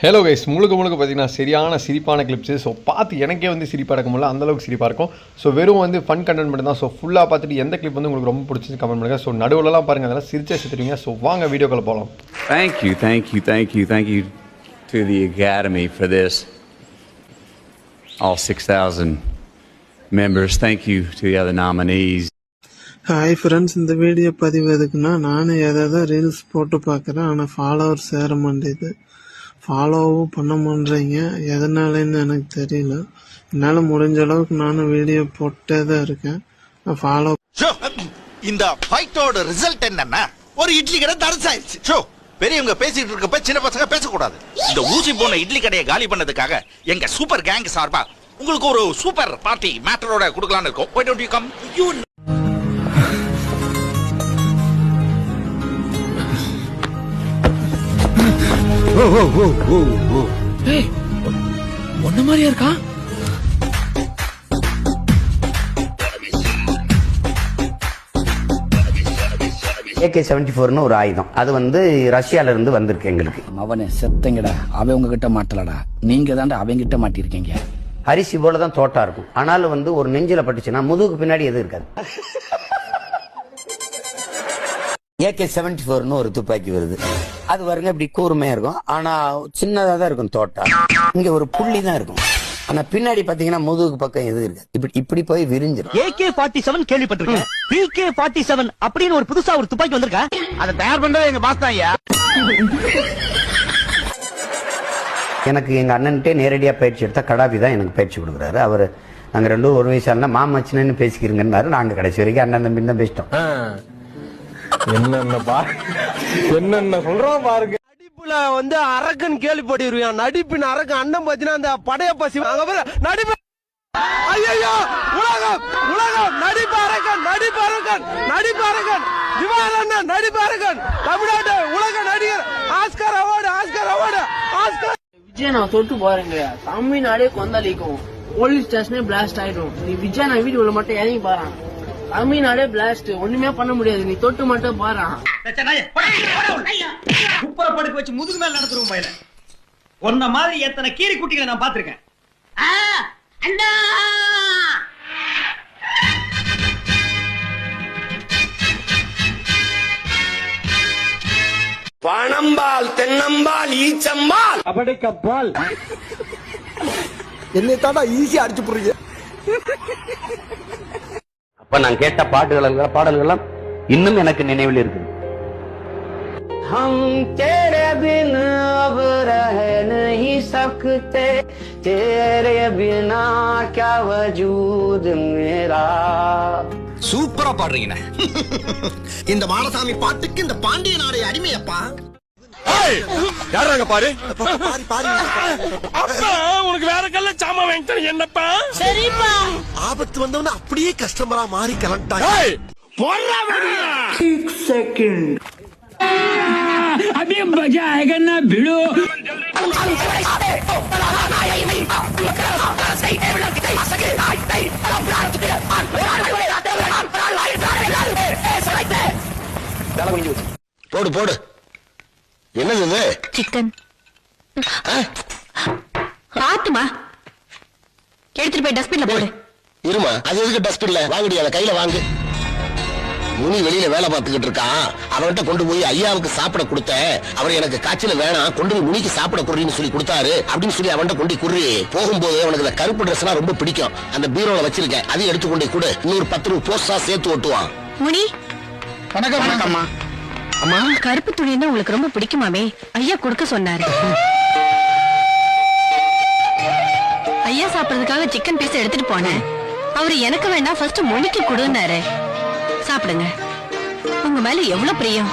Hello guys, முழுக்க பார்த்தீங்கன்னா சரியான சிரிப்பான கிளிப்ஸு. ஸோ பார்த்து எனக்கே வந்து சிரிப்பாக இருக்க முடியல, அந்தளவுக்கு சிரிப்பாக இருக்கும். ஸோ வெறும் வந்து ஃபன் கண்டென்ட் மட்டும் தான். ஸோ ஃபுல்லாக பார்த்துட்டு எந்த கிளிப் வந்து உங்களுக்கு ரொம்ப பிடிச்சி கமெண்ட் பண்ணுங்கள். ஸோ நடுவில்லாம் பாருங்கள், அதெல்லாம் சிரிச்சா சிரித்துருவீங்க. ஸோ வாங்க வீடியோக்குள்ள போகலாம். Thank you to the Academy for this. All 6,000 members. Thank you to the other nominees. Hi friends, இந்த வீடியோ பதிவு எதுக்குன்னா, நானும் ஏதாவது ரீல்ஸ் போட்டு பார்க்குறேன், ஆனால் ஃபாலோவர் சேர மாட்டேது. ஃபாலோவும் பண்ண மாட்டேறீங்க, எதனாலன்னு எனக்கு தெரியல. என்னால் முடிஞ்ச அளவுக்கு நானும் வீடியோ போட்டே தான் இருக்கேன். ஃபாலோ இந்த ஃபைட்டோட ரிசல்ட் என்னன்னா, ஒரு இட்லி கடை தரசாயிருச்சு. ஷோ, பெரியவங்க பேசிட்டு இருக்கப்ப சின்ன பசங்க பேசக்கூடாது. இந்த ஊசி போன இட்லி கடையை காலி பண்ணதுக்காக எங்க சூப்பர் கேங் சார்பா உங்களுக்கு ஒரு சூப்பர் பார்ட்டி மேட்டரோட கொடுக்கலாம்னு இருக்கோம். Why don't you come? ஒன்ன மாதிரியா இருக்கா? AK-74 ஒரு ஆயுதம், அது வந்து ரஷ்யால இருந்து வந்திருக்கு எங்களுக்கு. அவனே செத்தங்கடா, அவன் உங்ககிட்ட மாட்டலடா, நீங்க தாண்டா அவங்கிட்ட மாட்டிருக்கீங்க. அரிசி போலதான் தோட்டா இருக்கும், ஆனாலும் வந்து ஒரு நெஞ்சில பட்டுச்சுன்னா முதுகுக்கு பின்னாடி எதுவும் இருக்காது. AK-74 ஒரு துப்பாக்கி வருது, அது பாருங்க இப்படி கூர்மையா இருக்கும், ஆனா சின்னதா தான் இருக்கும் தோட்டா. இங்க ஒரு புள்ளி தான் இருக்கும், ஆனா பின்னாடி பாத்தீங்கன்னா முதுகுக்கு பக்கம் எதுவும் இருக்காது. இப்படி போய் விரிஞ்சிடும். AK-47 கேள்விப்பட்டிருக்கேன். PK-47 அப்படின்னு ஒரு புதுசா ஒரு துப்பாக்கி வந்திருக்கா? அதை தயார் பண்றது எங்க பாஸ் தான் ஐயா. எனக்கு எங்க அண்ணன்ட்டே நேரடியா பயிற்சி எடுத்தா கடாபி தான் எனக்கு பயிற்சி கொடுக்குறாரு. அவர் நாங்க ரெண்டும் ஒரு வயசானா மாமச்சினு பேசிக்கிறீங்கன்னாரு. நாங்க கடைசி வரைக்கும் அண்ணன் தம்பி தான் பேசிட்டோம். என்னென்ன சொல்றோம் பாருங்க. நடிப்புல வந்து அரக்கன் கேள்விப்பட்டிருவியான். நடிப்பின் அரக்கன் அண்ணன் பாத்தீங்கன்னா அந்த படைய பசி நடிப்பு. ஐயோ, உலகம் உலகம் நடிப்பு அரக்கன், நடிப்பு அரக்கன், நடிப்பு அரக்கன், திவாரண்ணன் நடிப்பு அரக்கன், தமிழ்நாட்டு உலக நடிகர், Oscar award, Oscar award, Oscar. Vijay நான் தொட்டு பாருங்க, தமிழ்நாடே கொந்தளிக்கும், போலீஸ் ஸ்டேஷனே பிளாஸ்ட் ஆயிடும். நீ விஜய் நான் வீடியோல மட்டும் இறங்கி பாரு, தமிழ்நாடே பிளாஸ்ட், ஒண்ணுமே பண்ண முடியாது. நீ தொட்டு மட்டும் பாரு. குப்பரை படுக்க வச்சு முதுகு மேல நடத்துறோம் பையல. ஒன்ன மாதிரி எத்தனை கீரி குட்டிகளை நான் பாத்திருக்கேன். பணம்பால், தென்னம்பால், ஈச்சம்பால், அபடைக்கப்பால். என்னை தாண்டா ஈஸியா அடிச்சு போடுறீங்க. அப்ப நான் கேட்ட பாடல்கள் இன்னும் எனக்கு நினைவில் இருக்குது. हम तेरे बिन अब रह नहीं सकते, तेरे बिना क्या वजूद मेरा. சூப்பரா பாடுறீங்க. இந்த மானசாமி பாட்டுக்கு இந்த பாண்டிய நாடே அடிமையப்பா. யாராங்க பாரு பாரி பாரி. அப்பா உனக்கு வேற கல்ல சாமா வாங்கிட்டேன் என்னப்பா? சரிப்பா. ஆபத்து வந்தவன அப்படியே கஸ்டமரா மாறி கலண்டாங்க. போறா வெடியா 6 செகண்ட். अभी मजा आएगा ना भिड़ो. போடு போடு. என்னது? சிக்கன். பாத்துமா எடுத்துட்டு போய் டஸ்ட்பின்ல போடு. இருமா, அது எதுக்கு டஸ்ட்பின்ல? வாங்கடி, அதை கையில வாங்கு. முனி வெளியில வேலை பார்த்துக்கிட்டு இருக்கான், அவன்கிட்ட கொண்டு போய் ஐயாவுக்கு சாப்பிட கொடுத்த. அவர் எனக்கு காய்ச்சல வேணாம், கொண்டு போய் முனிக்கு சாப்பிட குடுறீன்னு சொல்லி கொடுத்தாரு அப்படின்னு சொல்லி அவன்கிட்ட கொண்டு குடுறி. போகும்போது அவனுக்கு இந்த கருப்பு ட்ரெஸ் எல்லாம் ரொம்ப பிடிக்கும், அந்த பீரோல வச்சிருக்கேன், அதையும் எடுத்து கொண்டு கூட இன்னொரு 10 ரூபாய் போஸ்டா சேர்த்து ஓட்டுவான். முனி, வணக்கம். வணக்கம்மா. அம்மா, கருப்பு துணின்னா உங்களுக்கு ரொம்ப பிடிக்குமாமே, ஐயா கொடுக்க சொன்னாரு. ஐயா சாப்பிடுறதுக்காக சிக்கன் பீஸ் எடுத்துட்டு போனேன். அவரு எனக்கு வேண்டாம், ஃபர்ஸ்ட் முனிக்கு கொடுன்னாரு. சாப்பிடுங்க, உங்க மேல எவ்வளவு பிரியம்.